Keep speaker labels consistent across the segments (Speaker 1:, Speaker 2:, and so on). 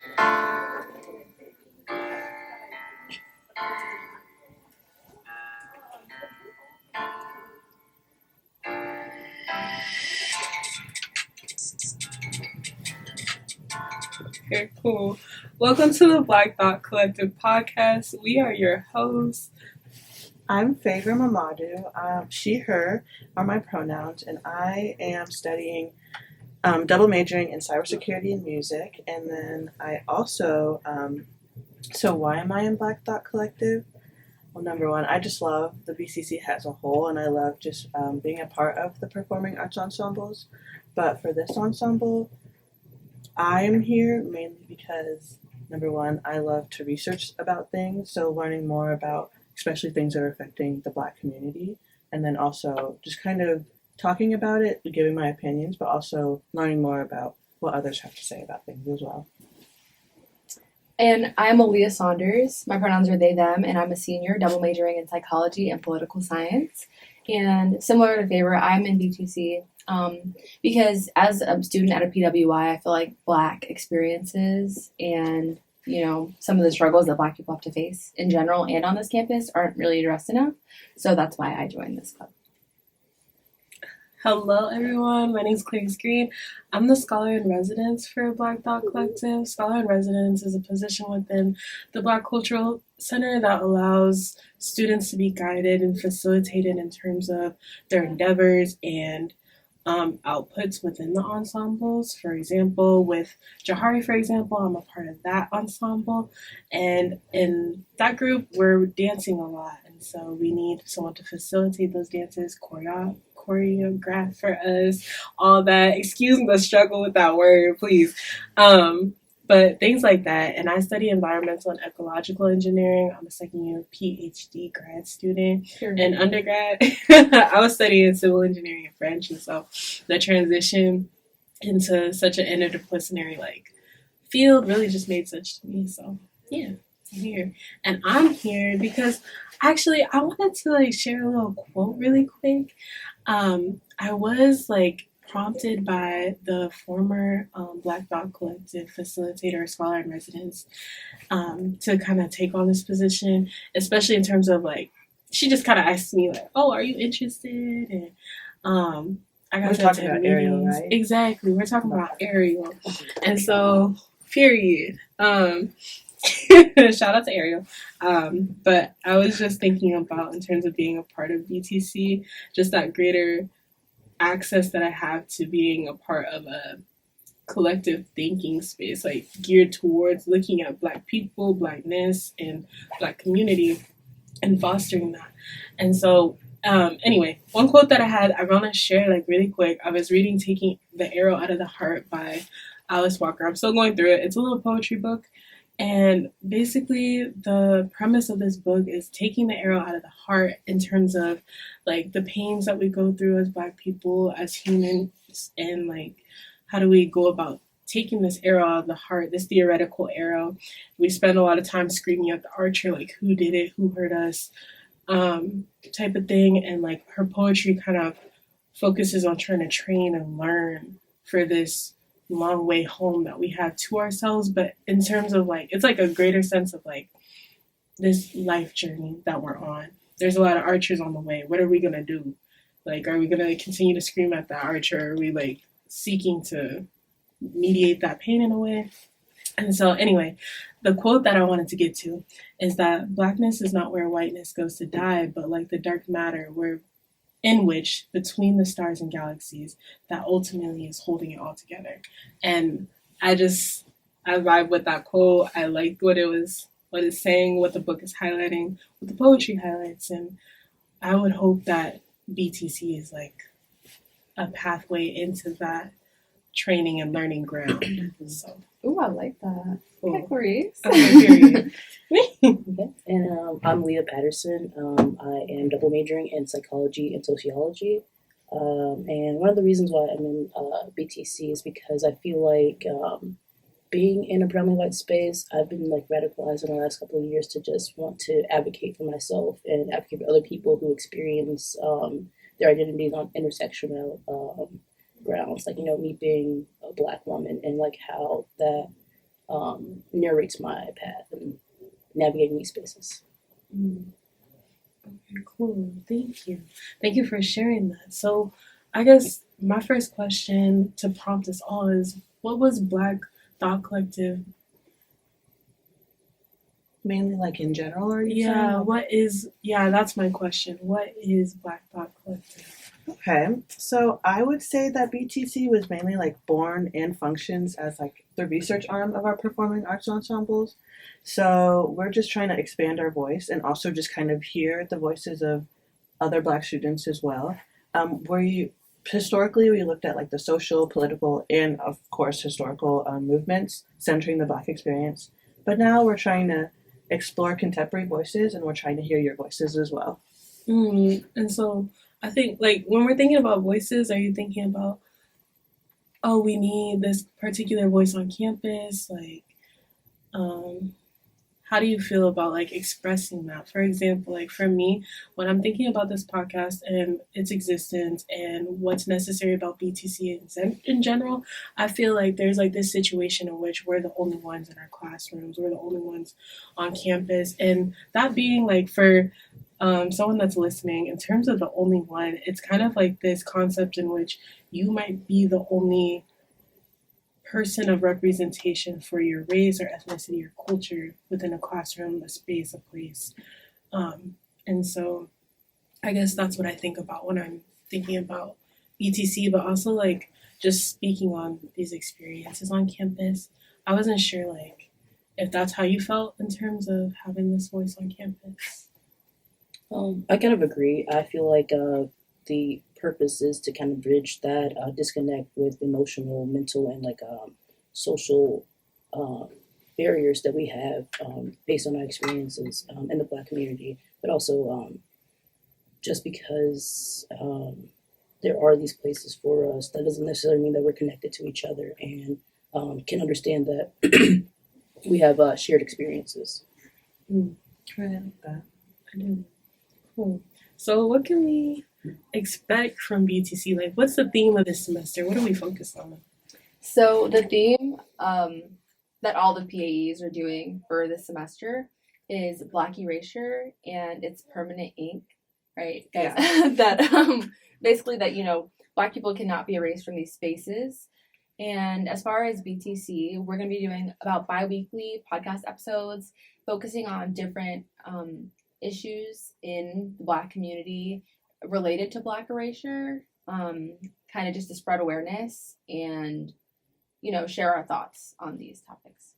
Speaker 1: Okay, cool. Welcome to the Black Thought Collective podcast. We are your hosts.
Speaker 2: I'm Favor Mamadou. She, her are my pronouns, and I am studying double majoring in cybersecurity and music. And then I also, so why am I in Black Thought Collective? Well, number one, I just love the BCC as a whole, and I love just being a part of the performing arts ensembles. But for this ensemble, I am here mainly because, number one, I love to research about things, so learning more about especially things that are affecting the Black community, and then also just kind of talking about it, giving my opinions, but also learning more about what others have to say about things as well.
Speaker 3: And I'm Aaliyah Saunders. My pronouns are they, them, and I'm a senior double majoring in psychology and political science. And similar to Favor, I'm in BTC because as a student at a PWI, I feel like Black experiences and, you know, some of the struggles that Black people have to face in general and on this campus aren't really addressed enough. So that's why I joined this club.
Speaker 1: Hello, everyone. My name is Clarice Green. I'm the Scholar in Residence for Black Thought Collective. Scholar in Residence is a position within the Black Cultural Center that allows students to be guided and facilitated in terms of their endeavors and outputs within the ensembles. For example, with Jahari, for example, I'm a part of that ensemble. And in that group, we're dancing a lot. And so we need someone to facilitate those dances, choreograph for us, all that. Excuse the struggle with that word, please. But things like that. And I study environmental and ecological engineering. I'm a second year PhD grad student. Sure. And undergrad, I was studying civil engineering and French. And so the transition into such an interdisciplinary field really just made sense to me. So yeah, I'm here. And I'm here because actually I wanted to share a little quote really quick. I was prompted by the former Black Thought Collective facilitator, scholar in residence, to kind of take on this position, especially in terms of she just kind of asked me oh, are you interested? And I got
Speaker 2: We're talking about Ariel, right?
Speaker 1: Exactly, we're talking about Ariel, and so period. Shout out to Ariel. But I was just thinking about in terms of being a part of BTC, just that greater access that I have to being a part of a collective thinking space, geared towards looking at Black people, Blackness, and Black community and fostering that. And so, anyway, one quote that I want to share really quick. I was reading Taking the Arrow Out of the Heart by Alice Walker. I'm still going through it. It's a little poetry book. And basically, the premise of this book is taking the arrow out of the heart in terms of the pains that we go through as Black people, as humans, and how do we go about taking this arrow out of the heart, this theoretical arrow. We spend a lot of time screaming at the archer, who did it, who hurt us, type of thing. And her poetry kind of focuses on trying to train and learn for this long way home that we have to ourselves, but in terms of it's a greater sense of this life journey that we're on. There's a lot of archers on the way. What are we gonna do? Are we gonna continue to scream at the archer? Are we seeking to mediate that pain in a way? And so anyway, the quote that I wanted to get to is that Blackness is not where whiteness goes to die, but the dark matter in which, between the stars and galaxies, that ultimately is holding it all together. And I vibe with that quote. I liked what it's saying, what the book is highlighting, what the poetry highlights. And I would hope that BTC is a pathway into that training and learning ground. So.
Speaker 3: Ooh, I like that. Cool. Okay, Clarice.
Speaker 4: And I'm Leah Patterson. I am double majoring in psychology and sociology. And one of the reasons why I'm in BTC is because I feel like being in a predominantly white space, I've been radicalized in the last couple of years to just want to advocate for myself and advocate for other people who experience their identities on intersectional grounds, me being a Black woman, and how that narrates my path and navigating these spaces.
Speaker 1: Mm. Okay, cool. Thank you. Thank you for sharing that. So, I guess my first question to prompt us all is, what was Black Thought Collective?
Speaker 2: Mainly like in general, are you saying?
Speaker 1: Yeah, what is, yeah, that's my question. What is Black Thought Collective?
Speaker 2: Okay, so I would say that BTC was mainly like born and functions as like the research arm of our performing arts ensembles. So we're just trying to expand our voice and also just kind of hear the voices of other Black students as well. We historically we looked at like the social, political, and of course historical movements centering the Black experience. But now we're trying to explore contemporary voices, and we're trying to hear your voices as well.
Speaker 1: And so I think, like, when we're thinking about voices, are you thinking about, oh, we need this particular voice on campus? Like, um, how do you feel about like expressing that? For example, like for me, when I'm thinking about this podcast and its existence and what's necessary about BTC in general, I feel like there's like this situation in which we're the only ones in our classrooms, we're the only ones on campus, and that being like for someone that's listening, in terms of the only one, it's kind of like this concept in which you might be the only person of representation for your race or ethnicity or culture within a classroom, a space, a place. And so I guess that's what I think about when I'm thinking about BTC, but also like just speaking on these experiences on campus. I wasn't sure like if that's how you felt in terms of having this voice on campus.
Speaker 4: I kind of agree. I feel like the purpose is to kind of bridge that disconnect with emotional, mental, and like social um, barriers that we have based on our experiences in the Black community, but also just because there are these places for us, that doesn't necessarily mean that we're connected to each other and can understand that we have shared experiences.
Speaker 1: Mm,
Speaker 2: I like that.
Speaker 1: I do. Cool. So what can we expect from BTC? Like, what's the theme of this semester? What are we focused on?
Speaker 3: So the theme that all the PAEs are doing for this semester is Black Erasure, and it's permanent ink, right, guys?
Speaker 2: Yeah.
Speaker 3: That basically that Black people cannot be erased from these spaces. And as far as BTC, we're going to be doing about bi-weekly podcast episodes focusing on different issues in the Black community related to Black erasure, kind of just to spread awareness and share our thoughts on these topics.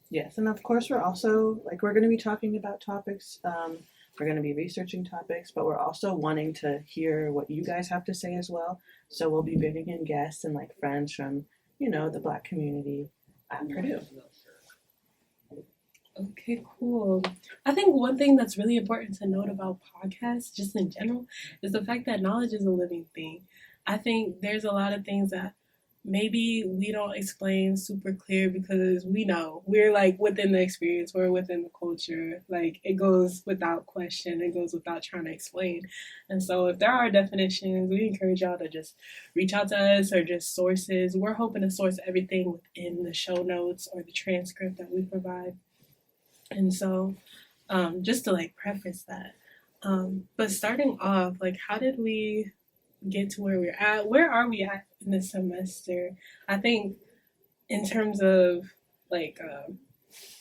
Speaker 2: Yes, and of course we're also like we're going to be talking about topics. We're going to be researching topics, but we're also wanting to hear what you guys have to say as well. So we'll be bringing in guests and like friends from the Black community at Purdue.
Speaker 1: Okay, cool. I think one thing that's really important to note about podcasts, just in general, is the fact that knowledge is a living thing. I think there's a lot of things that maybe we don't explain super clear because we know we're like within the experience, we're within the culture. Like it goes without question, it goes without trying to explain. And so if there are definitions, we encourage y'all to just reach out to us or just sources. We're hoping to source everything within the show notes or the transcript that we provide. And so, just to like preface that, but starting off, like, how did we get to where we're at? Where are we at in this semester? I think, in terms of like,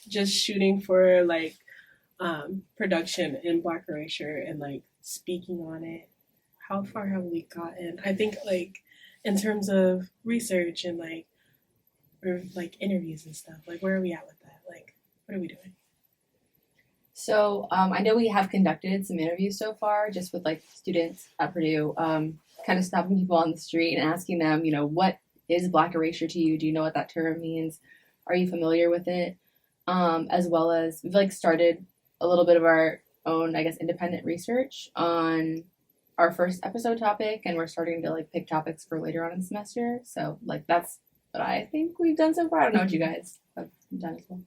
Speaker 1: just shooting for like production in Black Erasure and like speaking on it, how far have we gotten? I think, like, in terms of research and or like interviews and stuff, like, where are we at with that? Like, what are we doing?
Speaker 3: So I know we have conducted some interviews so far, just with like students at Purdue, kind of stopping people on the street and asking them, what is Black erasure to you? Do you know what that term means? Are you familiar with it? As well as we've like started a little bit of our own, I guess, independent research on our first episode topic, and we're starting to like pick topics for later on in the semester. So like that's what I think we've done so far. I don't know what you guys have done as well.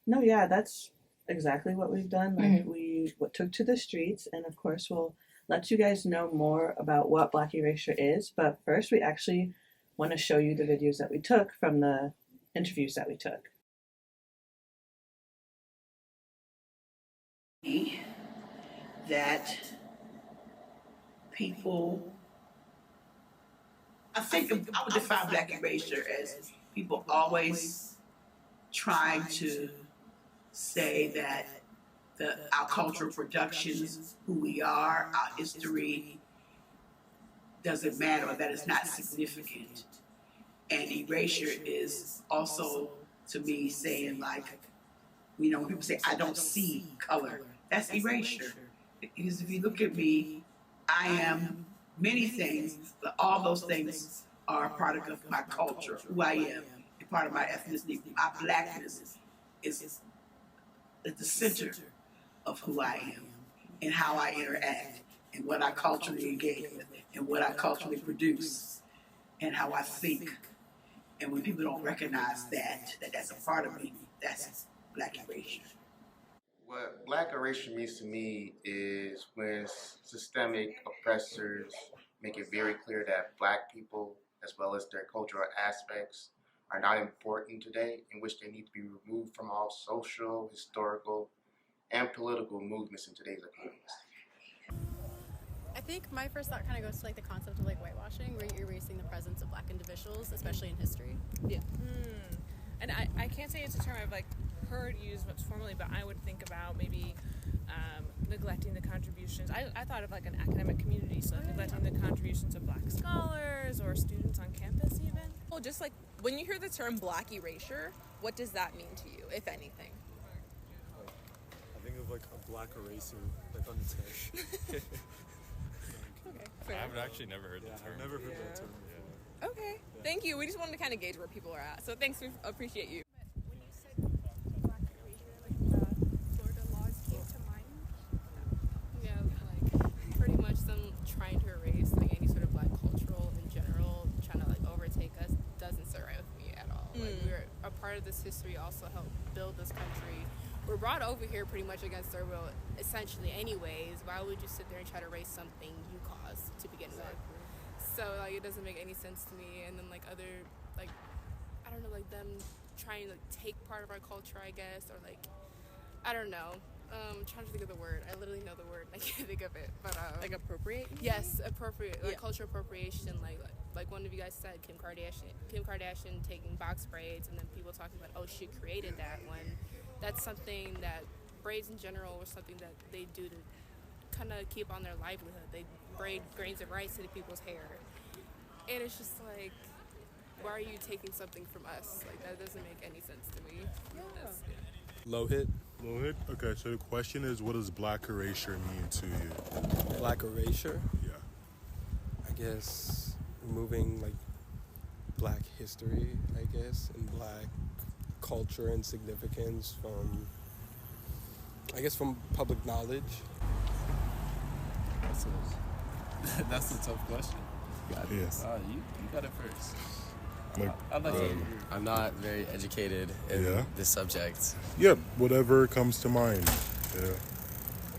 Speaker 2: No, yeah, that's exactly what we've done. Like we took to the streets, and of course we'll let you guys know more about what Black Erasure is. But first, we actually want to show you the videos that we took from the interviews that we took.
Speaker 5: that people, I think I would define Black erasure as people always trying to say that our cultural productions, who we are, our history doesn't matter, or that it's not significant. And erasure is also, to me, saying like, when people say, I don't see color, that's erasure. Because if you look at me, I am many things, but all those things are a product of my culture, who I am, a part of my ethnicity. My blackness is at the center of who I am and how I interact and what I culturally engage with and what I culturally produce and how I think. And when people don't recognize that that's a part of me, that's Black erasure.
Speaker 6: What Black erasure means to me is when systemic oppressors make it very clear that Black people, as well as their cultural aspects, are not important today, in which they need to be removed from all social, historical, and political movements in today's economies.
Speaker 7: I think my first thought kind of goes to like the concept of like whitewashing, where you're erasing the presence of Black individuals, especially in history.
Speaker 8: Yeah. And I can't say it's a term I've like heard used much formally, but I would think about maybe neglecting the contributions. I thought of like an academic community, so neglecting the contributions of Black scholars or students on campus even.
Speaker 9: Well, just like when you hear the term Black erasure, what does that mean to you, if anything?
Speaker 10: I think of like a black eraser, like on the tag.
Speaker 9: Okay.
Speaker 10: I've actually never heard that term. I've never heard that term before.
Speaker 9: Okay. Thank you. We just wanted to kind of gauge where people are at. So thanks. We appreciate you.
Speaker 11: When you said Black erasure, like the Florida laws came to mind.
Speaker 7: Yeah, like pretty much them trying to erase like any sort of Black cultural in general, trying to like overtake us doesn't sit right with me at all. Like we're a part of this history, also helped build this country. We're brought over here pretty much against our will, essentially anyways. Why would you sit there and try to erase something you caused to begin with? So like it doesn't make any sense to me. And then like other, like, I don't know, like them trying to like take part of our culture, I guess, or like, I don't know. I'm trying to think of the word. I literally know the word and I can't think of it. But
Speaker 9: Like appropriate?
Speaker 7: yes, appropriate, like cultural appropriation, like one of you guys said, Kim Kardashian taking box braids, and then people talking about, oh, she created that one. That's something that braids in general was something that they do to kind of keep on their livelihood. They braid grains of rice into people's hair, and it's just like, why are you taking something from us? Like that doesn't make any sense to me. Yeah.
Speaker 10: Low hit. Low hit? Okay, so the question is, what does black erasure mean to you?
Speaker 12: Black erasure?
Speaker 10: Yeah.
Speaker 12: I guess removing like Black history, I guess, and Black culture and significance from, I guess, from public knowledge.
Speaker 13: That's a tough question.
Speaker 10: Yes.
Speaker 13: You got it first.
Speaker 10: Like,
Speaker 13: I'm not very educated in this subject.
Speaker 10: Yep, whatever comes to mind. Yeah.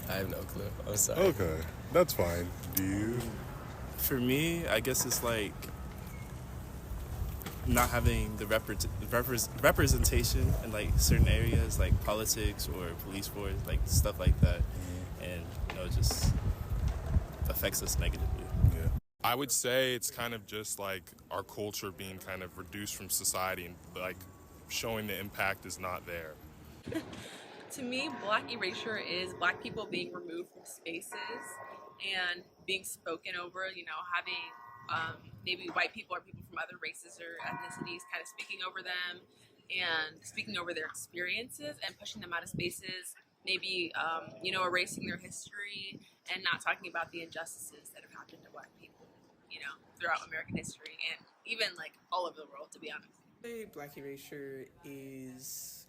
Speaker 13: I have no clue. I'm sorry.
Speaker 10: Okay, that's fine. Do you?
Speaker 14: For me, I guess it's like not having the representation in like certain areas, like politics or police force, like stuff like that, and it just affects us negatively.
Speaker 10: Yeah. I would say it's kind of just like our culture being kind of reduced from society and like showing the impact is not there.
Speaker 9: To me, Black erasure is Black people being removed from spaces and being spoken over, having maybe white people or people from other races or ethnicities kind of speaking over them and speaking over their experiences and pushing them out of spaces, maybe, erasing their history and not talking about the injustices that have happened to Black people, throughout American history and even like all over the world, to be honest.
Speaker 15: Black erasure is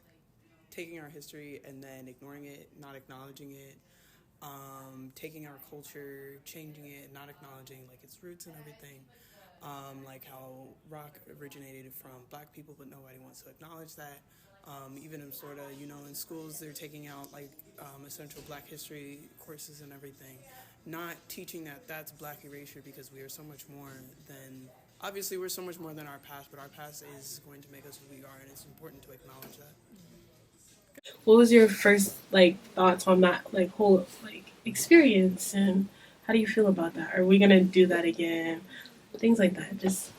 Speaker 15: taking our history and then ignoring it, not acknowledging it, taking our culture, changing it, not acknowledging like its roots and everything. Like how rock originated from Black people, but nobody wants to acknowledge that. Even in in schools they're taking out like essential Black history courses and everything, not teaching that that's Black erasure because we are so much more than, obviously we're so much more than our past, but our past is going to make us who we are, and it's important to acknowledge that.
Speaker 1: What was your first like thoughts on that like whole like experience, and how do you feel about that? Are we gonna do that again? Things like that. Just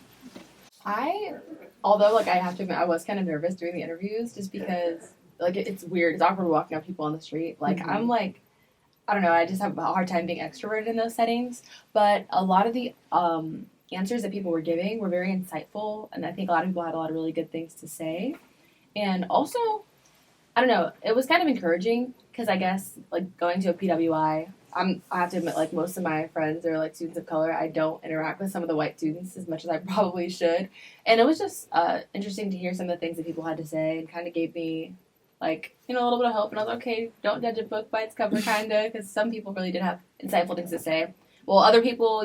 Speaker 3: Although like I have to admit, I was kind of nervous during the interviews just because like it's weird. It's awkward walking up to people on the street. Like I'm like, I don't know. I just have a hard time being extroverted in those settings. But a lot of the answers that people were giving were very insightful, and I think a lot of people had a lot of really good things to say. And also, I don't know. It was kind of encouraging because I guess like going to a PWI, I have to admit like most of my friends are like students of color. I don't interact with some of the white students as much as I probably should, and it was just interesting to hear some of the things that people had to say and kind of gave me like a little bit of hope. And I was like, okay, don't judge a book by its cover, kinda, because some people really did have insightful things to say. Well, other people,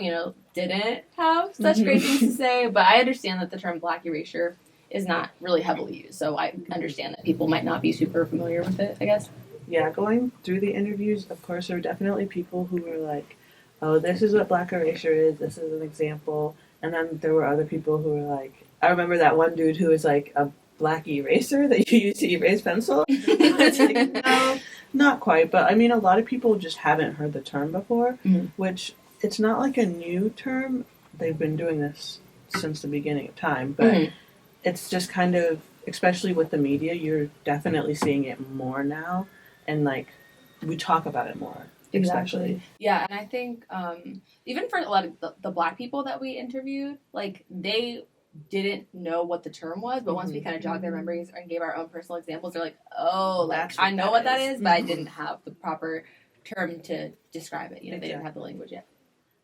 Speaker 3: didn't have such great things to say, but I understand that the term Black erasure is not really heavily used. So I understand that people might not be super familiar with it, I guess.
Speaker 2: Yeah, going through the interviews, of course, there were definitely people who were like, oh, this is what black erasure is, this is an example. And then there were other people who were like, I remember that one dude who was like, a black eraser that you use to erase pencil. It's like, no, not quite. But I mean, a lot of people just haven't heard the term before, which it's not like a new term. They've been doing this since the beginning of time, but it's just kind of, especially with the media, you're definitely seeing it more now, and like we talk about it more. Especially.
Speaker 3: Yeah, and I think even for a lot of the black people that we interviewed, like they didn't know what the term was, but once we kind of jogged their memories and gave our own personal examples, they're like, oh, like I know what that is, but I didn't have the proper term to describe it. They didn't have the language yet.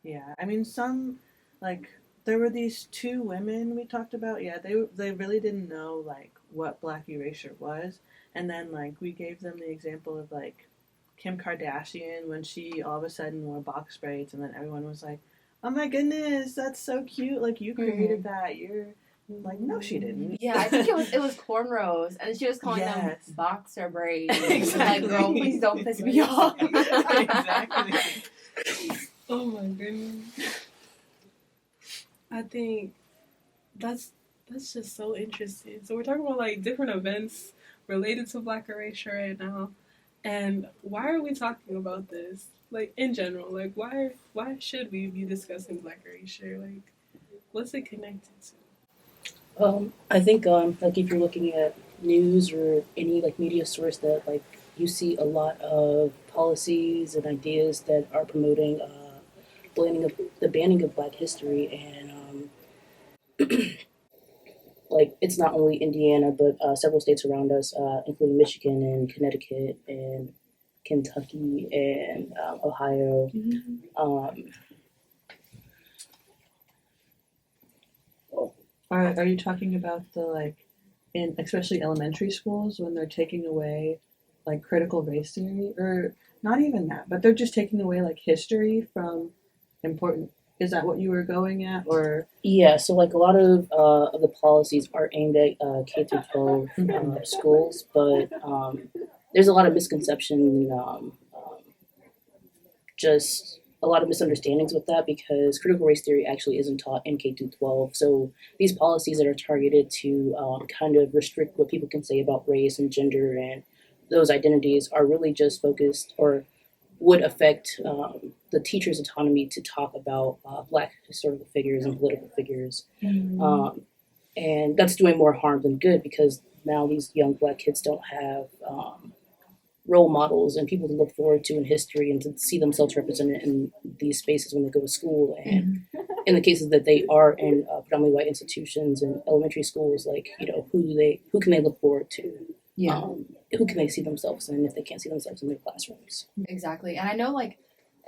Speaker 2: Yeah, I mean, some like there were these two women we talked about. Yeah, they really didn't know like what black erasure was, and then like we gave them the example of like Kim Kardashian when she all of a sudden wore box braids, and then everyone was like, "Oh my goodness, that's so cute! Like you created that. You're like, no, she didn't."
Speaker 3: Yeah, I think it was cornrows, and she was calling them boxer braids. Exactly. Like, girl, please don't piss me off.
Speaker 1: Exactly. Oh my goodness. I think that's just so interesting. So we're talking about like different events related to Black erasure right now. And why are we talking about this? Like in general, like why should we be discussing Black erasure? Like what's it connected to?
Speaker 4: I think like if you're looking at news or any like media source that like you see a lot of policies and ideas that are promoting the banning of Black history, and like it's not only Indiana but several states around us, including Michigan and Connecticut and Kentucky and Ohio.
Speaker 2: Are you talking about the like in especially elementary schools when they're taking away like critical race theory, or not even that, but they're just taking away like history from important. Is that what you were going at, or?
Speaker 4: Yeah, so like a lot of the policies are aimed at K through 12 schools, but there's a lot of misconception, just a lot of misunderstandings with that, because critical race theory actually isn't taught in K through 12. So these policies that are targeted to kind of restrict what people can say about race and gender and those identities are really just focused, or would affect the teacher's autonomy to talk about Black historical figures and political figures. And that's doing more harm than good, because now these young Black kids don't have role models and people to look forward to in history and to see themselves represented in these spaces when they go to school. And in the cases that they are in predominantly white institutions and elementary schools, like, who can they look forward to? Who can they see themselves in if they can't see themselves in their classrooms?
Speaker 3: Exactly. And I know, like,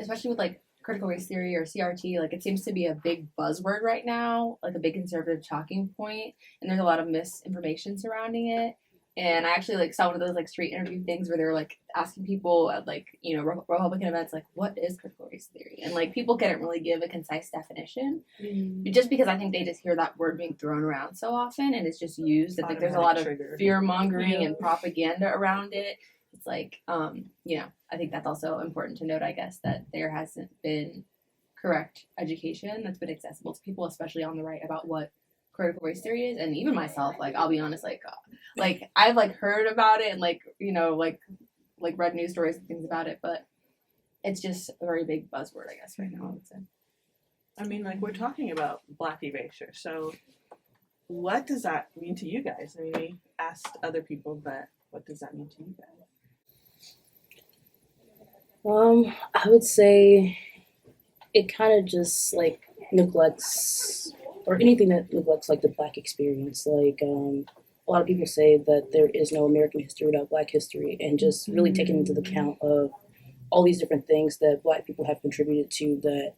Speaker 3: especially with like critical race theory or CRT, like it seems to be a big buzzword right now, like a big conservative talking point, and there's a lot of misinformation surrounding it. And I actually like saw one of those like street interview things where they were like asking people at like Republican events like, what is critical race theory, and like people couldn't really give a concise definition, just because I think they just hear that word being thrown around so often and it's just used. I think there's a lot of fear mongering and propaganda around it. It's like I think that's also important to note, I guess, that there hasn't been correct education that's been accessible to people, especially on the right, about what critical race theory is. And even myself, like, I'll be honest, like like I've like heard about it and like read news stories and things about it, but it's just a very big buzzword, I guess, right now. I would say.
Speaker 2: I mean, like, we're talking about Black erasure, so what does that mean to you guys? I mean, we asked other people, but what does that mean to you guys?
Speaker 4: I would say it kind of just like neglects, or anything that neglects like the Black experience. Like a lot of people say that there is no American history without Black history, and just really taking into account of all these different things that Black people have contributed to, that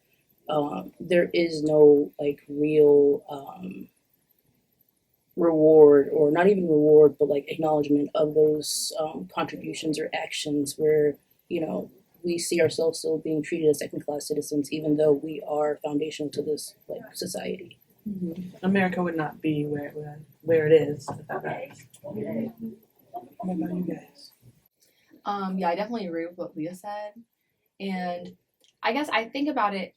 Speaker 4: there is no like real reward, or not even reward, but like acknowledgement of those contributions or actions, where we see ourselves still being treated as second class citizens, even though we are foundational to this like society.
Speaker 2: Mm-hmm. America would not be where it is without us. What about you guys?
Speaker 3: Yeah, I definitely agree with what Leah said, and I guess I think about it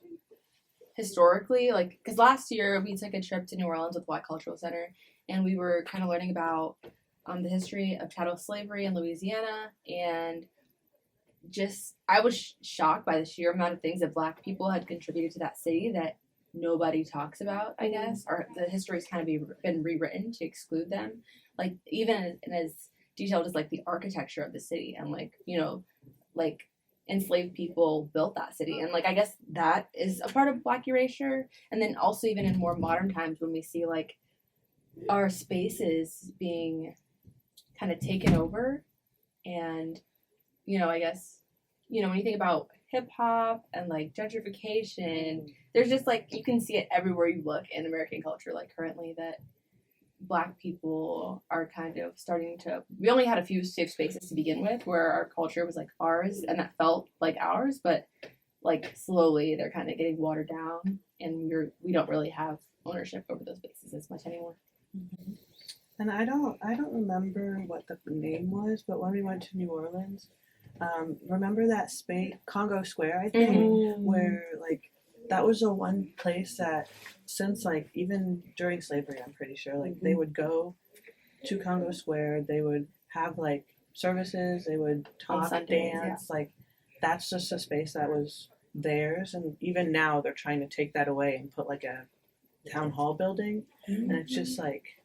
Speaker 3: historically, like, because last year we took a trip to New Orleans with Black Cultural Center, and we were kind of learning about the history of chattel slavery in Louisiana, and just I was shocked by the sheer amount of things that Black people had contributed to that city that nobody talks about, I guess, or the history's kind of been rewritten to exclude them, like even in as detailed as like the architecture of the city, and like like enslaved people built that city, and like I guess that is a part of Black erasure. And then also even in more modern times, when we see like our spaces being kind of taken over, and I guess when you think about hip hop and like gentrification, there's just like you can see it everywhere you look in American culture, like currently, that Black people are kind of starting to. We only had a few safe spaces to begin with, where our culture was like ours, and that felt like ours. But like slowly, they're kind of getting watered down, and we don't really have ownership over those spaces as much anymore.
Speaker 2: Mm-hmm. And I don't remember what the name was, but when we went to New Orleans, remember that space, Congo Square, I think, where like that was the one place that, since like even during slavery, I'm pretty sure, like they would go to Congo Square, they would have like services, they would talk,
Speaker 3: Sundays,
Speaker 2: dance, like that's just a space that was theirs. And even now they're trying to take that away and put like a town hall building, and it's just like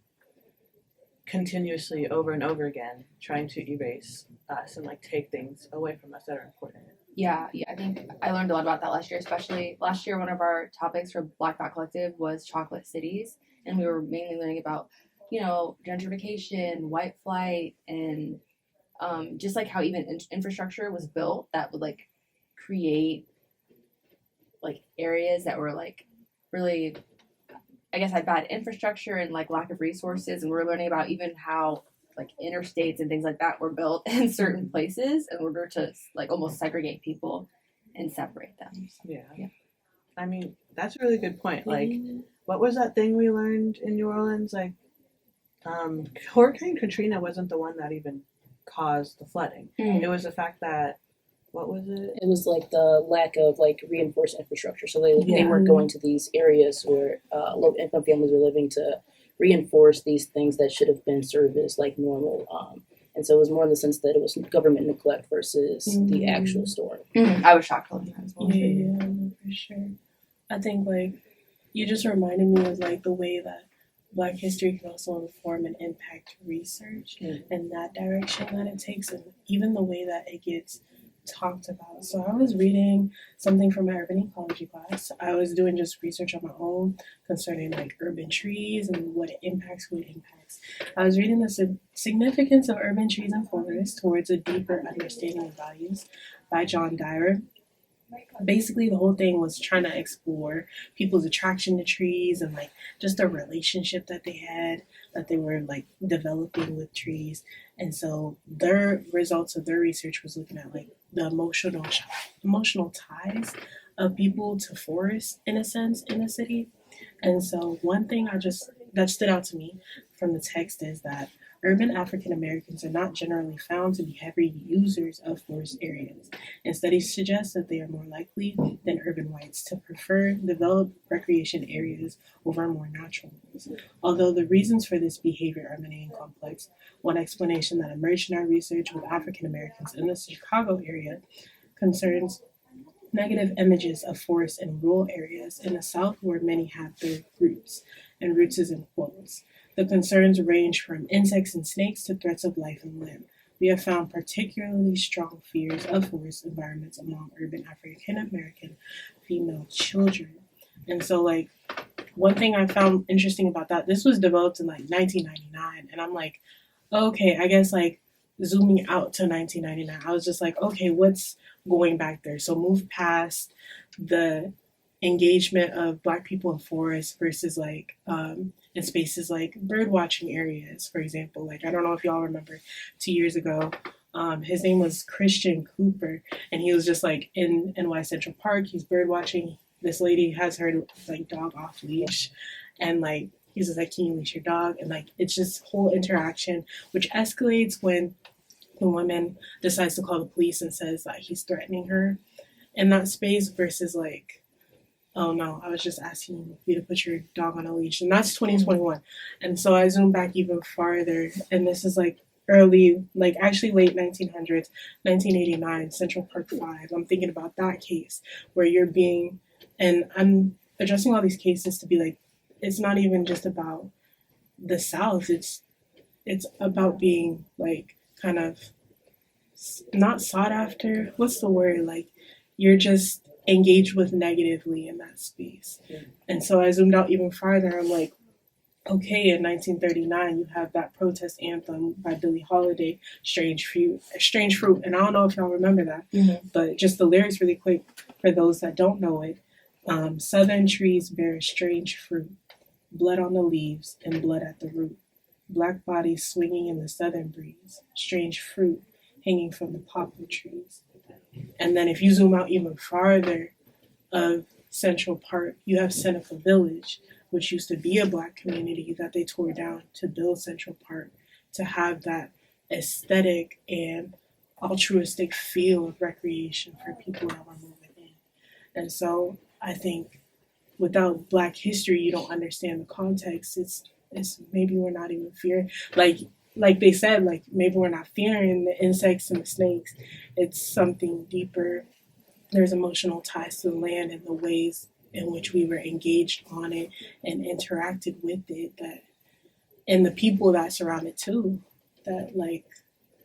Speaker 2: continuously over and over again trying to erase us and like take things away from us that are important.
Speaker 3: Yeah, I think I learned a lot about that last year. Especially last year, one of our topics for Black Thought Collective was chocolate cities, and we were mainly learning about gentrification, white flight, and just like how even infrastructure was built that would like create like areas that were like really, I guess, had bad infrastructure and like lack of resources. And we're learning about even how like interstates and things like that were built in certain places in order to like almost segregate people and separate them. So,
Speaker 2: yeah. I mean, that's a really good point. Like, what was that thing we learned in New Orleans? Like, Hurricane Katrina wasn't the one that even caused the flooding. It was the fact that, what was it?
Speaker 4: It was like the lack of like reinforced infrastructure. So they weren't going to these areas where low income families were living to reinforce these things that should have been served as like normal. And so it was more in the sense that it was government neglect versus the actual storm.
Speaker 3: I was shocked on that as well.
Speaker 1: Yeah, for sure. I think like you just reminded me of like the way that Black history can also inform and impact research and that direction that it takes, and even the way that it gets talked about. So I was reading something from my urban ecology class. I was doing just research on my own concerning like urban trees and what it impacts, who it impacts. I was reading the significance of urban trees and forests towards a deeper understanding of values by John Dyer. Basically, the whole thing was trying to explore people's attraction to trees and like just the relationship that they had, that they were like developing with trees. And so their results of their research was looking at like the emotional ties of people to forests, in a sense, in a city. And so one thing that stood out to me from the text is that urban African Americans are not generally found to be heavy users of forest areas, and studies suggest that they are more likely than urban whites to prefer developed recreation areas over more natural ones. Although the reasons for this behavior are many and complex, one explanation that emerged in our research with African Americans in the Chicago area concerns negative images of forests in rural areas in the South where many have their roots, and roots is in quotes. The concerns range from insects and snakes to threats of life and limb. We have found particularly strong fears of forest environments among urban African American female children. And so, like, one thing I found interesting about that, this was developed in like 1999, and I'm like, okay, I guess like zooming out to 1999, I was just like, okay, what's going back there? So move past the engagement of Black people in forests versus like in spaces like bird watching areas, for example. Like, I don't know if y'all remember 2 years ago, his name was Christian Cooper, and he was just like in NY Central Park. He's bird watching. This lady has her like dog off leash, and like he's just like, "Can you leash your dog?" And like it's just whole interaction, which escalates when the woman decides to call the police and says that he's threatening her in that space versus like, oh no, I was just asking you to put your dog on a leash. And that's 2021. And so I zoom back even farther, and this is like early, like actually late 1900s, 1989, Central Park 5. I'm thinking about that case where you're being, and I'm addressing all these cases to be like, it's not even just about the South, it's about being like kind of not sought after. What's the word? Like you're just engaged with negatively in that space. And so I zoomed out even farther. I'm like, okay, in 1939, you have that protest anthem by Billie Holiday, Strange Fruit. And I don't know if y'all remember that, but just the lyrics really quick for those that don't know it. Southern trees bear strange fruit, blood on the leaves and blood at the root. Black bodies swinging in the southern breeze, strange fruit hanging from the poplar trees. And then if you zoom out even farther of Central Park, you have Seneca Village, which used to be a Black community that they tore down to build Central Park, to have that aesthetic and altruistic feel of recreation for people that were moving in. And so I think without Black history, you don't understand the context. It's maybe we're not even fearing, like they said, like maybe we're not fearing the insects and the snakes. It's something deeper. There's emotional ties to the land and the ways in which we were engaged on it and interacted with it, that and the people that surround it too, that like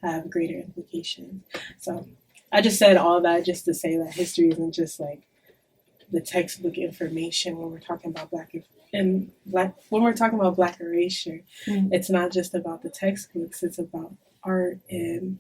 Speaker 1: have greater implications. So I just said all that just to say that history isn't just like the textbook information when we're talking about Black when we're talking about Black erasure. It's not just about the textbooks, it's about art and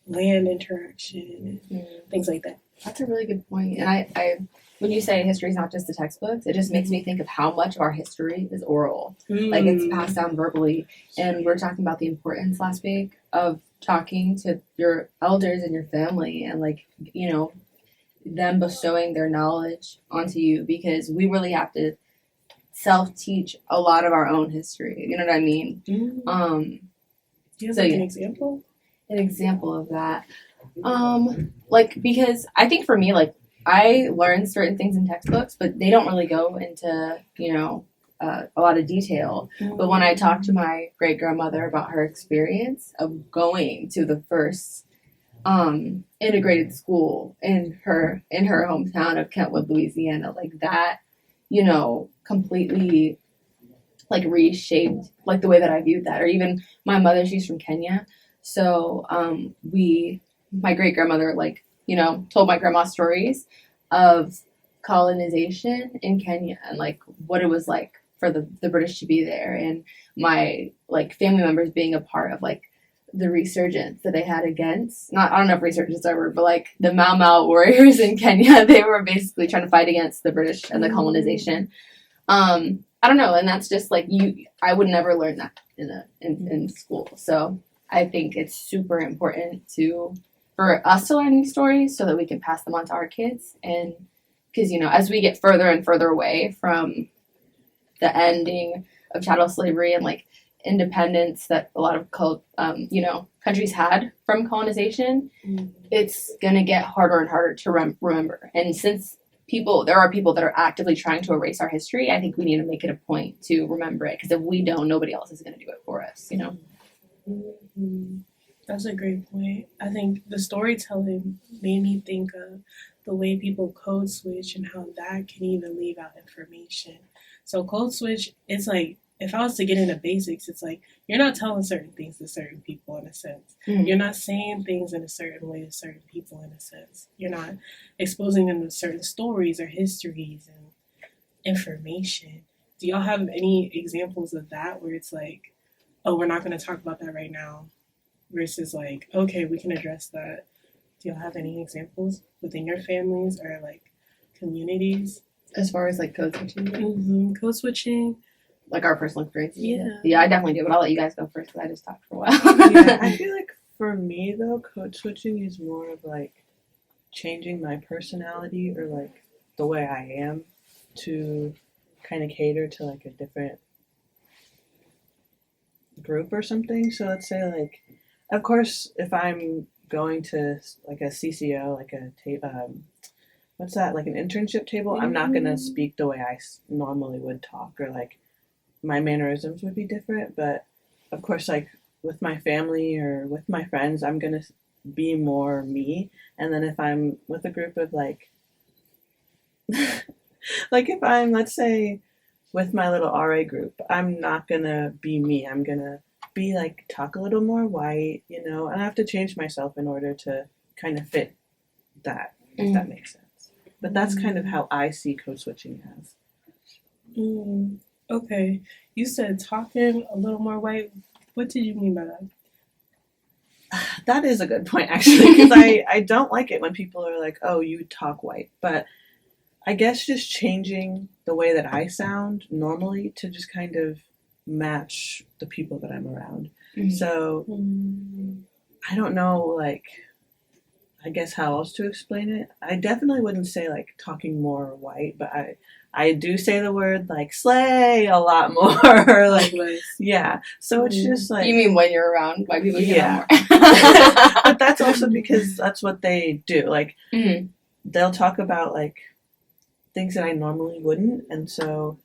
Speaker 1: land interaction and things like that.
Speaker 3: That's a really good point. And I when you say history is not just the textbooks, it just makes me think of how much of our history is oral. Like it's passed down verbally. And we're talking about the importance last week of talking to your elders and your family and like, you know, them bestowing their knowledge onto you, because we really have to self-teach a lot of our own history. You know what I mean?
Speaker 1: Do you have an example?
Speaker 3: An example of that. Like, because I think for me, like, I learned certain things in textbooks, but they don't really go into, you know, a lot of detail. But when I talked to my great-grandmother about her experience of going to the first integrated school in her hometown of Kentwood, Louisiana, like that, you know, completely like reshaped like the way that I viewed that. Or even my mother, she's from Kenya, so my great grandmother, like, you know, told my grandma stories of colonization in Kenya and like what it was like for the British to be there, and my like family members being a part of like the resurgence that they had against, I don't know if resurgence ever, but like the Mau Mau warriors in Kenya, they were basically trying to fight against the British and the colonization. I don't know, and that's just like I would never learn that in school. So I think it's super important for us to learn these stories so that we can pass them on to our kids. And because, you know, as we get further and further away from the ending of chattel slavery and like independence that a lot of countries had from colonization, it's gonna get harder and harder to remember. And since there are people that are actively trying to erase our history, I think we need to make it a point to remember it, because if we don't, nobody else is gonna do it for us.
Speaker 1: That's a great point. I think the storytelling made me think of the way people code switch and how that can even leave out information. So code switch, it's like if I was to get into basics, it's like you're not telling certain things to certain people in a sense. You're not saying things in a certain way to certain people in a sense. You're not exposing them to certain stories or histories and information. Do y'all have any examples of that where it's like, oh, we're not going to talk about that right now, versus like, okay, we can address that? Do y'all have any examples within your families or like communities?
Speaker 3: As far as like code switching?
Speaker 1: Code switching.
Speaker 3: Like our personal experiences?
Speaker 1: Yeah.
Speaker 3: Yeah, I definitely do, but I'll let you guys go first because I just talked for a while.
Speaker 2: Yeah, I feel like for me though, code switching is more of like changing my personality or like the way I am to kind of cater to like a different group or something. So let's say like, of course, if I'm going to like a CCO, like what's that, like an internship table, I'm not gonna speak the way I normally would talk, or like my mannerisms would be different. But of course, like with my family or with my friends, I'm gonna be more me. And then if I'm with a group of like like if I'm, let's say, with my little RA group, I'm not gonna be me. I'm gonna be like talk a little more white, and I have to change myself in order to kind of fit that, if that makes sense. But that's kind of how I see code switching as.
Speaker 1: Okay, you said talking a little more white. What did you mean by that?
Speaker 2: That is a good point, actually, because I don't like it when people are like, oh, you talk white. But I guess just changing the way that I sound normally to just kind of match the people that I'm around. So I don't know, like, I guess how else to explain it. I definitely wouldn't say like talking more white, but I do say the word like slay a lot more. Like, yeah. So it's just like,
Speaker 3: you mean when you're around white people?
Speaker 2: Yeah. But that's also because that's what they do. Like, they'll talk about like things that I normally wouldn't, and so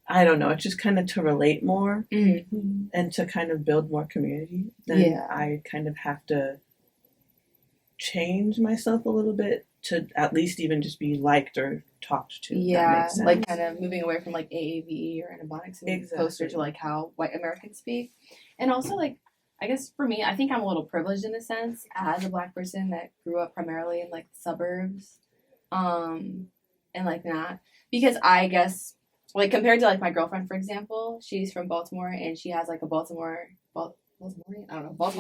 Speaker 2: I don't know. It's just kind of to relate more and to kind of build more community. Then I kind of have to change myself a little bit to at least even just be liked or talked to.
Speaker 3: Yeah, like kind of moving away from like AAVE or antibiotics and closer to like how white Americans speak. And also like, I guess for me, I think I'm a little privileged in a sense as a Black person that grew up primarily in like the suburbs, and like that, because I guess like compared to like my girlfriend, for example, she's from Baltimore and she has like a Baltimore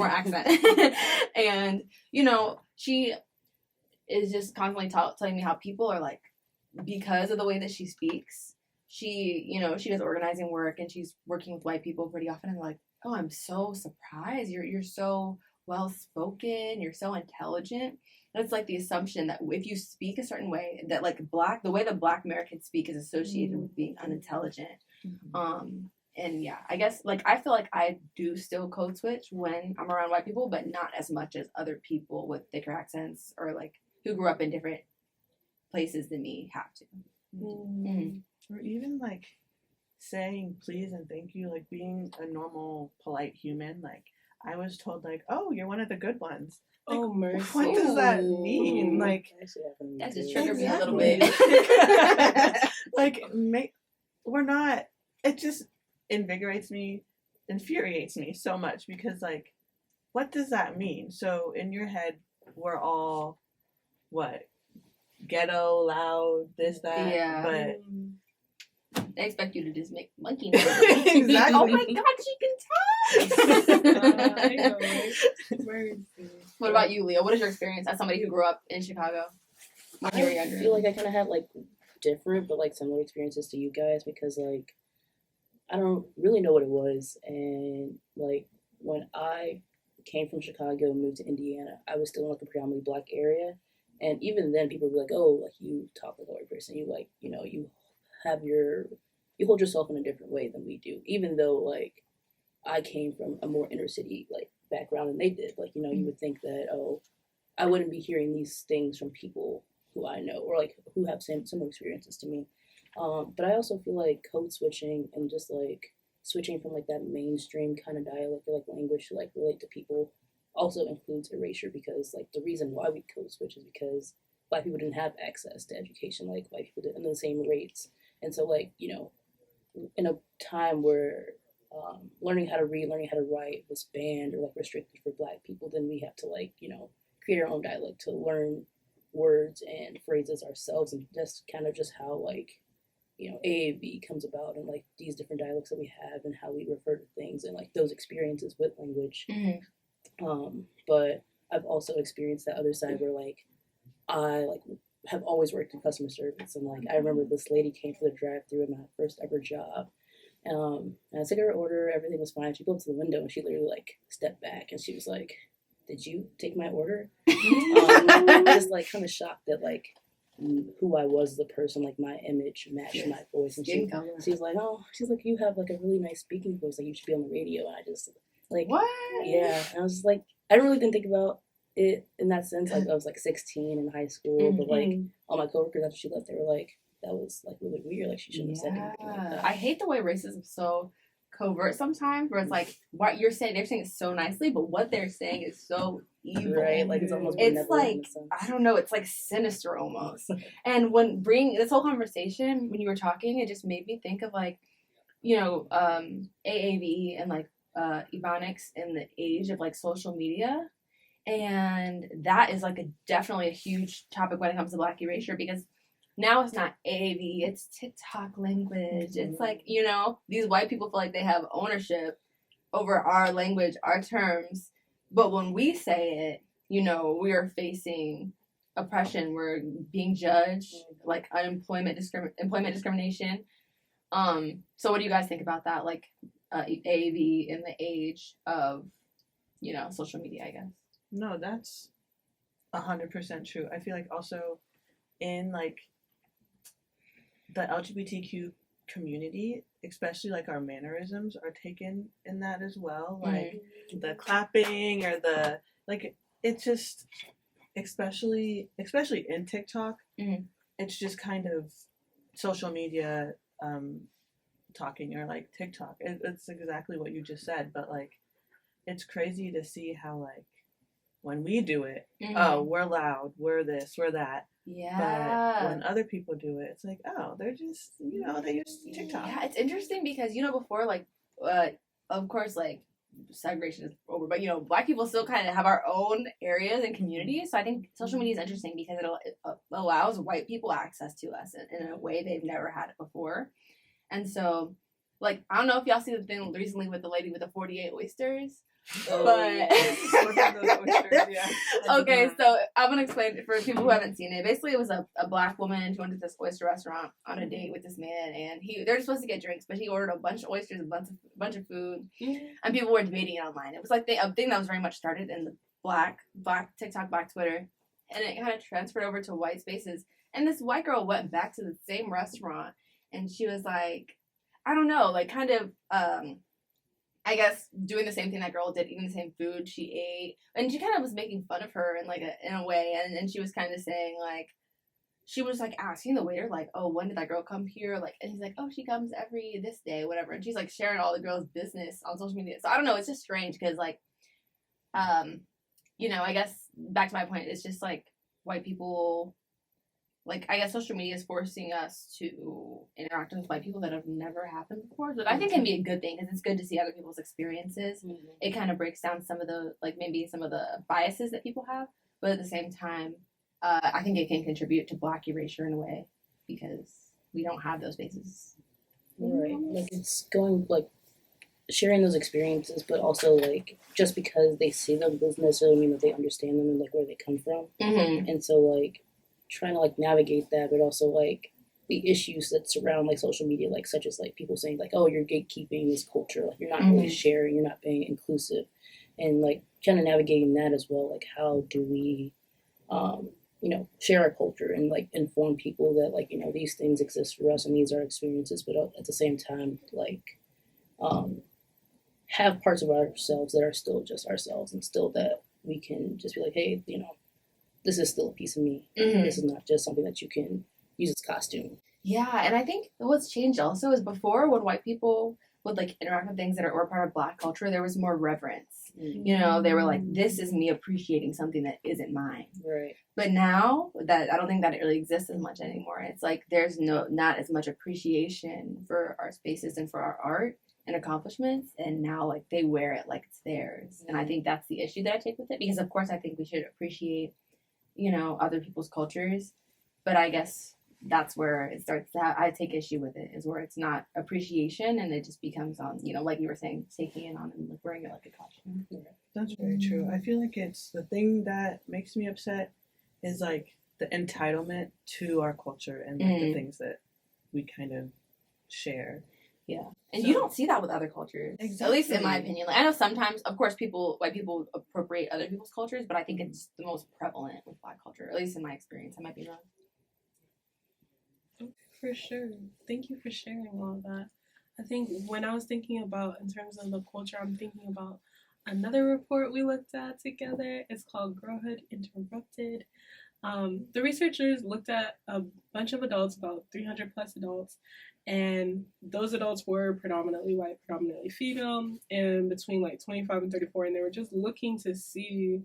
Speaker 3: accent. And, she is just constantly telling me how people are like, because of the way that she speaks, she does organizing work and she's working with white people pretty often. And like, oh, I'm so surprised. You're so well spoken. You're so intelligent. And it's like the assumption that if you speak a certain way, that like the way the Black Americans speak is associated with being unintelligent. And yeah, I guess like I feel like I do still code switch when I'm around white people, but not as much as other people with thicker accents or like who grew up in different places than me have to.
Speaker 2: Or even like saying please and thank you, like being a normal, polite human. Like I was told like, oh, you're one of the good ones. Like,
Speaker 1: oh, mercy.
Speaker 2: What does that mean? Like
Speaker 3: that just triggered me a little bit.
Speaker 2: Like we're not. It just infuriates me so much because like, what does that mean? So in your head, we're all what? Ghetto, loud, this, that.
Speaker 3: Yeah.
Speaker 2: But
Speaker 3: they expect you to just make monkey noises.
Speaker 2: Exactly.
Speaker 3: Oh my God, she can talk.
Speaker 1: I know, right?
Speaker 3: What about you, Leo? What is your experience as somebody who grew up in Chicago when you were younger?
Speaker 4: I feel like I kind of had like different but like similar experiences to you guys because like I don't really know what it was, and like when I came from Chicago and moved to Indiana, I was still in like a predominantly Black area. And even then, people would be like, "Oh, like you talk like a white person. You like, you hold yourself in a different way than we do." Even though, like, I came from a more inner city like background than they did. Like, you would think that, oh, I wouldn't be hearing these things from people who I know or like who have similar experiences to me. But I also feel like code switching and just like switching from like that mainstream kind of dialect or like language to like relate to people also includes erasure, because like the reason why we code switch is because black people didn't have access to education like white people did in the same rates. And so like, in a time where learning how to read, learning how to write was banned or like restricted for black people, then we have to like, create our own dialect to learn words and phrases ourselves. And that's kind of just how like, AAV comes about, and like these different dialects that we have and how we refer to things and like those experiences with language. But I've also experienced that other side where like I like have always worked in customer service, and like I remember this lady came for the drive-through at my first ever job. And I took her order, everything was fine. She pulled up to the window and she literally like stepped back and she was like, "Did you take my order?" I was like kind of shocked that like who I was as a person, like my image matched my voice. And she's like, "Oh," she's like, "You have like a really nice speaking voice, like you should be on the radio." And I just like,
Speaker 3: what?
Speaker 4: Yeah, and I was just like, I really didn't think about it in that sense. Like I was like 16 in high school, but like all my coworkers after she left, they were like, "That was like really weird. Like she shouldn't have said anything like that."
Speaker 3: I hate the way racism is so covert sometimes, where it's like what you're saying, they're saying it so nicely, but what they're saying is so evil.
Speaker 4: Right? Like it's almost
Speaker 3: it's like I don't know, it's like sinister almost. And when bring this whole conversation, when you were talking, it just made me think of like, AAV and like Ebonics in the age of like social media. And that is like definitely a huge topic when it comes to Black erasure, because now it's not AAV, it's TikTok language. It's like, these white people feel like they have ownership over our language, our terms. But when we say it, we are facing oppression. We're being judged, like employment discrimination. So what do you guys think about that? Like AAV in the age of, social media, I guess.
Speaker 2: No, that's 100% true. I feel like also in like the LGBTQ community, especially like our mannerisms are taken in that as well. Like the clapping or the like, it's just especially in TikTok, it's just kind of social media talking, or like TikTok. It's exactly what you just said, but like it's crazy to see how like when we do it, oh, we're loud, we're this, we're that.
Speaker 3: Yeah.
Speaker 2: But when other people do it, it's like, oh, they're just, they use TikTok.
Speaker 3: Yeah, it's interesting because, before, like, of course, like, segregation is over, but, Black people still kind of have our own areas and communities. So I think social media is interesting because it allows white people access to us in a way they've never had it before. And so, like, I don't know if y'all see the thing recently with the lady with the 48 oysters. But okay, so I'm gonna explain it for people who haven't seen it. Basically, it was a Black woman. She went to this oyster restaurant on a date with this man, and they're supposed to get drinks, but he ordered a bunch of oysters, a bunch of food, and people were debating it online. It was like a thing that was very much started in the Black TikTok, Black Twitter, and it kind of transferred over to white spaces. And this white girl went back to the same restaurant, and she was like, I don't know, like kind of I guess doing the same thing that girl did, eating the same food she ate, and she kind of was making fun of her in a way, and she was kind of saying like, she was like asking the waiter like, oh, when did that girl come here? Like, and he's like, oh, she comes every this day, whatever, and she's like sharing all the girl's business on social media. So I don't know, it's just strange because like, I guess back to my point, it's just like white people. Like, I guess social media is forcing us to interact with white people that have never happened before. But I think can be a good thing because it's good to see other people's experiences. It kind of breaks down some of the, like, maybe some of the biases that people have. But at the same time, I think it can contribute to Black erasure in a way because we don't have those bases.
Speaker 4: Right. Like, it's going, like, sharing those experiences, but also, like, just because they see them doesn't necessarily mean that they understand them and, like, where they come from. And so, like, trying to like navigate that, but also like the issues that surround like social media, like such as like people saying like, oh, you're gatekeeping this culture, like you're not really sharing, you're not being inclusive, and like kind of navigating that as well. Like how do we share our culture and like inform people that like these things exist for us and these are experiences, but at the same time like have parts of ourselves that are still just ourselves, and still that we can just be like, hey, this is still a piece of me.
Speaker 3: Mhm.
Speaker 4: This is not just something that you can use as costume.
Speaker 3: Yeah, and I think what's changed also is before when white people would like interact with things that were part of Black culture, there was more reverence. You know, they were like, "This is me appreciating something that isn't mine."
Speaker 4: Right.
Speaker 3: But now that I don't think that it really exists as much anymore. It's like there's not as much appreciation for our spaces and for our art and accomplishments, and now like they wear it like it's theirs. And I think that's the issue that I take with it because of course I think we should appreciate, other people's cultures, but I guess that's where it starts to I take issue with it is where it's not appreciation and it just becomes on, like you were saying, taking it on and like wearing it like a costume.
Speaker 2: That's very true. I feel like it's the thing that makes me upset is like the entitlement to our culture and like the things that we kind of share.
Speaker 3: Yeah. And you don't see that with other cultures.
Speaker 2: Exactly.
Speaker 3: At least in my opinion. Like I know sometimes of course white people appropriate other people's cultures, but I think it's the most prevalent with Black culture, at least in my experience. I might be wrong.
Speaker 1: For sure. Thank you for sharing all that. I think when I was thinking about in terms of the culture, I'm thinking about another report we looked at together. It's called Girlhood Interrupted. The researchers looked at a bunch of adults, about 300 plus adults, and those adults were predominantly white, predominantly female, and between like 25 and 34, and they were just looking to see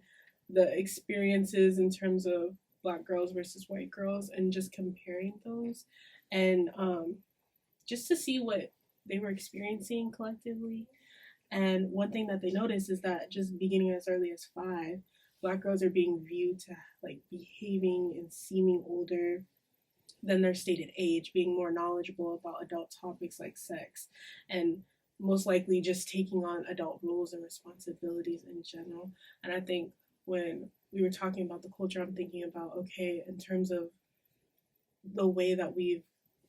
Speaker 1: the experiences in terms of Black girls versus white girls and just comparing those and just to see what they were experiencing collectively. And one thing that they noticed is that just beginning as early as 5, Black girls are being viewed to like behaving and seeming older than their stated age, being more knowledgeable about adult topics like sex, and most likely just taking on adult roles and responsibilities in general. And I think when we were talking about the culture, I'm thinking about, okay, in terms of the way that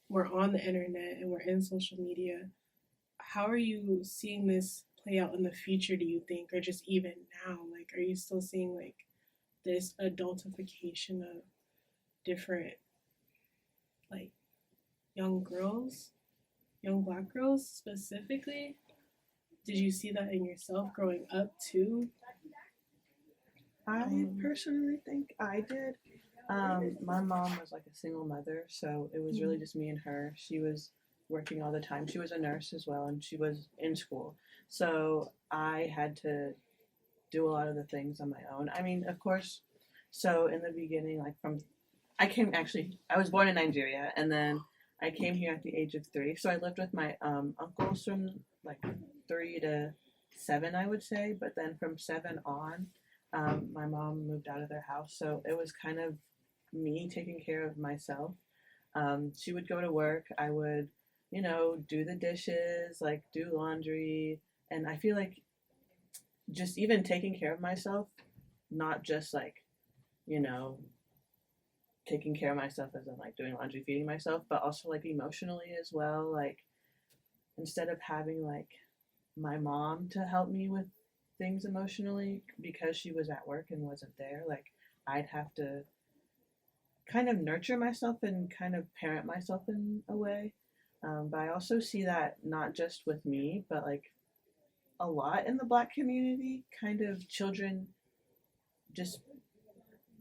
Speaker 1: we're on the internet and we're in social media, how are you seeing this play out in the future, do you think, or just even now? Like, are you still seeing like this adultification of different like young girls, young Black girls specifically? Did you see that in yourself growing up too?
Speaker 2: I personally think I did. My mom was like a single mother, so it was really just me and her. She was working all the time. She was a nurse as well, and she was in school. So I had to do a lot of the things on my own. I mean, of course, so in the beginning, I was born in Nigeria, and then I came here at the age of 3. So I lived with my uncles from like 3 to 7, I would say. But then from 7 on, my mom moved out of their house. So it was kind of me taking care of myself. She would go to work. I would, do the dishes, like do laundry. And I feel like just even taking care of myself, not just like, you know, taking care of myself as in like doing laundry, feeding myself, but also like emotionally as well. Like instead of having like my mom to help me with things emotionally because she was at work and wasn't there, like I'd have to kind of nurture myself and kind of parent myself in a way. But I also see that not just with me, but like a lot in the Black community, kind of children just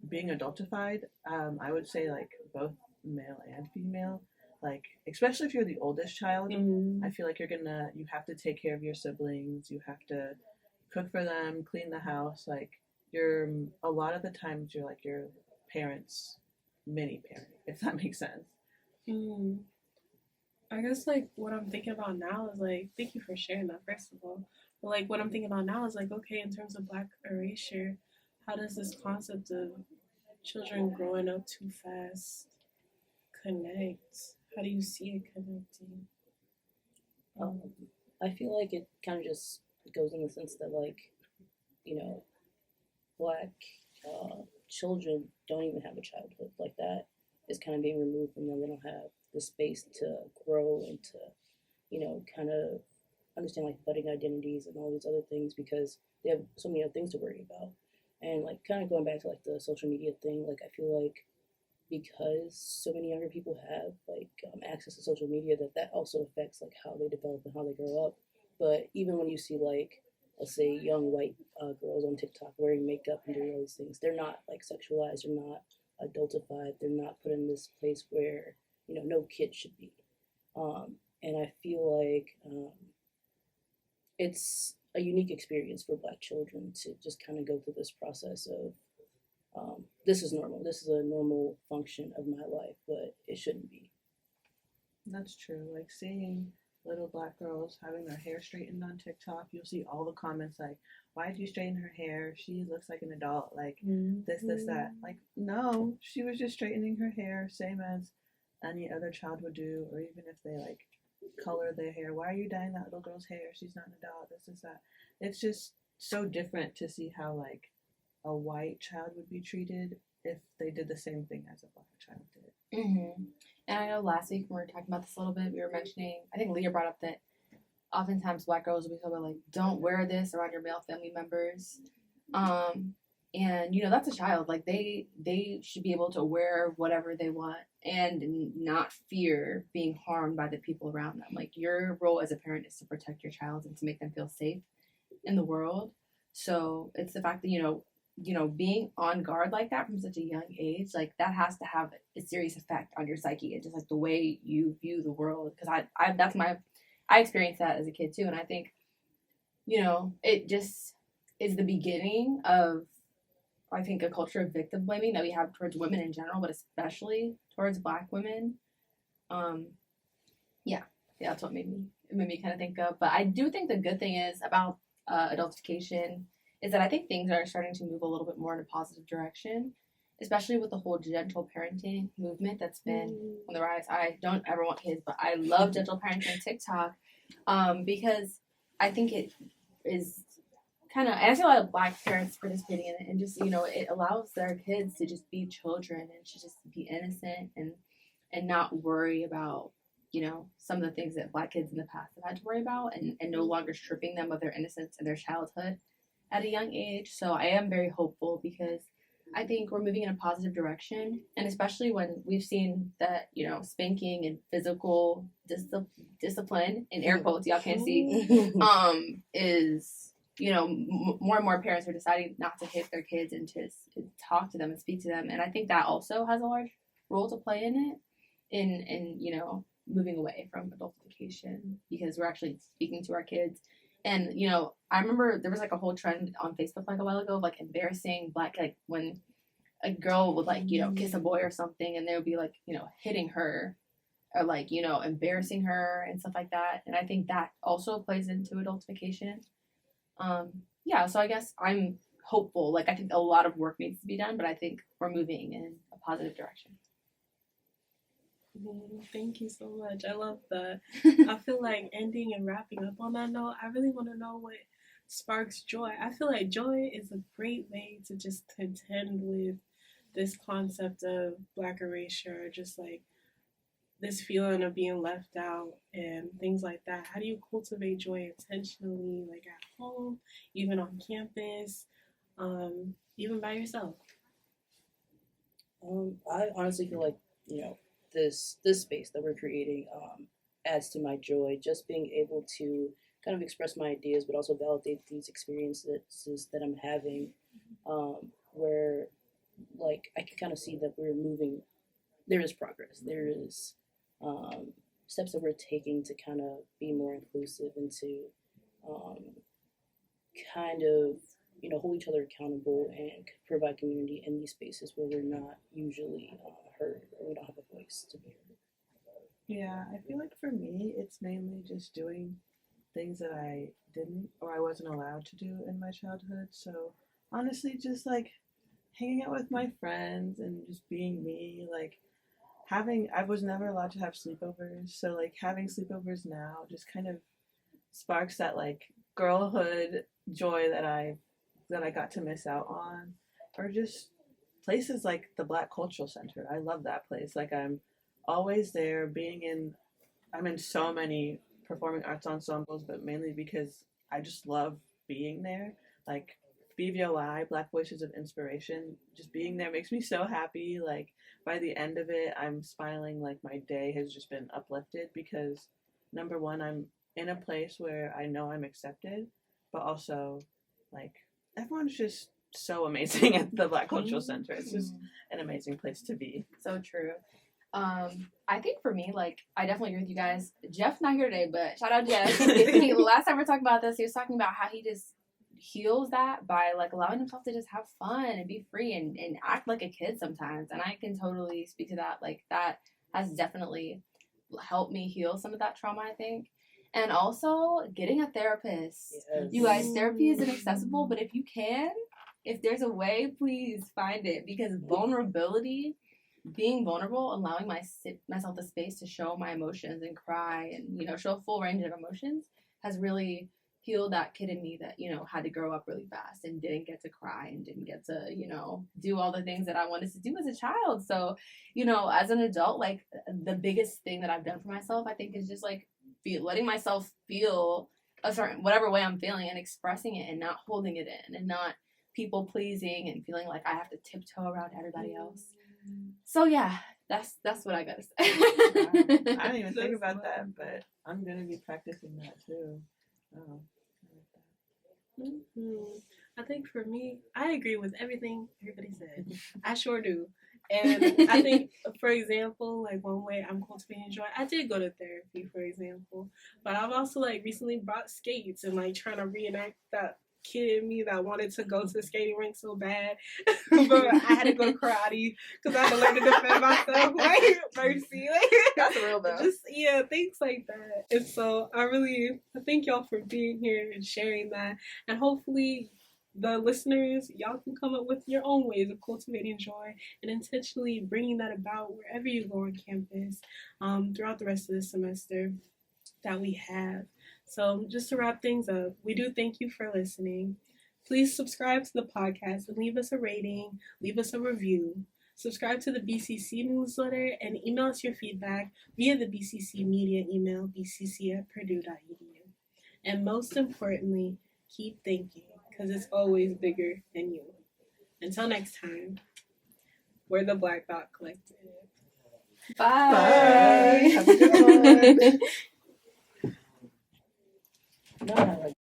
Speaker 2: being adultified. I would say like both male and female. Like especially if you're the oldest child, I feel like you have to take care of your siblings. You have to cook for them, clean the house. Like you're a lot of the times you're like your parents' mini parent, if that makes sense.
Speaker 1: I guess like what I'm thinking about now is like, thank you for sharing that first of all. But like what I'm thinking about now is like, okay, in terms of Black erasure, how does this concept of children growing up too fast connect? How do you see it connecting?
Speaker 4: I feel like it kind of just goes in the sense that like, Black children don't even have a childhood like that. Is kind of being removed from them. They don't have the space to grow and to, kind of understand like budding identities and all these other things because they have so many other things to worry about. And like kind of going back to like the social media thing, like I feel like because so many younger people have like access to social media that also affects like how they develop and how they grow up. But even when you see like, let's say, young white girls on TikTok wearing makeup and doing all these things, they're not like sexualized, they're not adultified, they're not put in this place where no kid should be. And I feel like it's a unique experience for Black children to just kind of go through this process of this is normal. This is a normal function of my life, but it shouldn't be.
Speaker 2: That's true. Like seeing little Black girls having their hair straightened on TikTok, you'll see all the comments like, "Why did you straighten her hair? She looks like an adult." Like this, that. Like, no, she was just straightening her hair, same as any other child would do, or even if they like color their hair. Why are you dyeing that little girl's hair? She's not an adult. This, that. It's just so different to see how like a white child would be treated if they did the same thing as a Black child did.
Speaker 3: Mm-hmm. And I know last week when we were talking about this a little bit, we were mentioning, I think Leah brought up that oftentimes Black girls will be told like, don't wear this around your male family members. And that's a child. Like they should be able to wear whatever they want and not fear being harmed by the people around them. Like your role as a parent is to protect your child and to make them feel safe in the world. So it's the fact that being on guard like that from such a young age, like that has to have a serious effect on your psyche and just like the way you view the world. Because I experienced that as a kid too, and I think it just is the beginning of, I think, a culture of victim blaming that we have towards women in general, but especially towards Black women. Yeah, that's what it made me kind of think of. But I do think the good thing is about adultification is that I think things are starting to move a little bit more in a positive direction, especially with the whole gentle parenting movement that's been on the rise. I don't ever want kids, but I love gentle parenting on TikTok because I think it is kind of, and I see a lot of Black parents participating in it, and just it allows their kids to just be children and to just be innocent and not worry about some of the things that Black kids in the past have had to worry about, and no longer stripping them of their innocence and their childhood at a young age. So I am very hopeful because I think we're moving in a positive direction, and especially when we've seen that spanking and physical discipline, in air quotes y'all can't see, is more and more parents are deciding not to hit their kids and to talk to them and speak to them, and I think that also has a large role to play in it, in moving away from adultification, because we're actually speaking to our kids. And I remember there was like a whole trend on Facebook like a while ago of like embarrassing Black, like when a girl would like kiss a boy or something, and they would be like hitting her or like embarrassing her and stuff like that. And I think that also plays into adultification. So I guess I'm hopeful. Like I think a lot of work needs to be done, but I think we're moving in a positive direction.
Speaker 1: Thank you so much. I love that. I feel like ending and wrapping up on that note, I really want to know what sparks joy. I feel like joy is a great way to just contend with this concept of Black erasure, just like this feeling of being left out and things like that. How do you cultivate joy intentionally, like at home, even on campus, even by yourself?
Speaker 4: I honestly feel like this space that we're creating adds to my joy. Just being able to kind of express my ideas, but also validate these experiences that I'm having, where like I can kind of see that we're moving. There is progress. There is steps that we're taking to kind of be more inclusive and to kind of hold each other accountable and provide community in these spaces where we're not usually heard, or we don't have a voice to be heard.
Speaker 2: Yeah, I feel like for me, it's mainly just doing things that I didn't or I wasn't allowed to do in my childhood. So honestly, just like hanging out with my friends and just being me. Like I was never allowed to have sleepovers, so like having sleepovers now just kind of sparks that like girlhood joy that I got to miss out on, or just places like the Black Cultural Center. I love that place. Like I'm always there. I'm in so many performing arts ensembles, but mainly because I just love being there. Like BVOI, Black Voices of Inspiration, just being there makes me so happy. Like by the end of it, I'm smiling like my day has just been uplifted because number one, I'm in a place where I know I'm accepted, but also like everyone's just so amazing at the Black Cultural Center. It's just an amazing place to be.
Speaker 3: So true. I think for me, like, I definitely agree with you guys. Jeff's not here today, but shout out Jeff. Last time we were talking about this, he was talking about how he just heals that by, like, allowing himself to just have fun and be free and act like a kid sometimes. And I can totally speak to that. Like, that has definitely helped me heal some of that trauma, I think. And also getting a therapist.
Speaker 4: Yes.
Speaker 3: You guys, therapy isn't accessible, but if there's a way, please find it, because vulnerability, being vulnerable, allowing myself the space to show my emotions and cry and, you know, show a full range of emotions has really healed that kid in me that, you know, had to grow up really fast and didn't get to cry and didn't get to, you know, do all the things that I wanted to do as a child. So, you know, as an adult, like, the biggest thing that I've done for myself, I think, is just like letting myself feel a certain, whatever way I'm feeling, and expressing it and not holding it in and not people pleasing and feeling like I have to tiptoe around everybody else. So yeah, that's what I gotta say.
Speaker 2: I didn't even think about that, but I'm gonna be practicing that too. Oh, I like that.
Speaker 1: I think for me, I agree with everything everybody said. I sure do. And I think, for example, like, one way I'm cultivating joy, I did go to therapy, for example, but I've also, like, recently bought skates and, like, trying to reenact that kid in me that wanted to go to the skating rink so bad, but I had to go to karate because I had to learn to defend myself. Like, mercy, like,
Speaker 3: that's real though.
Speaker 1: Just things like that. And so I thank y'all for being here and sharing that, and hopefully the listeners, y'all can come up with your own ways of cultivating joy and intentionally bringing that about wherever you go on campus throughout the rest of the semester that we have. So just to wrap things up, we do thank you for listening. Please subscribe to the podcast and leave us a rating, leave us a review. Subscribe to the BCC newsletter and email us your feedback via the BCC media email, bcc@purdue.edu. And most importantly, keep thinking, because it's always bigger than you. Until next time, we're the Black Dot Collective.
Speaker 3: Bye.
Speaker 2: Bye. Have a good one.
Speaker 4: No,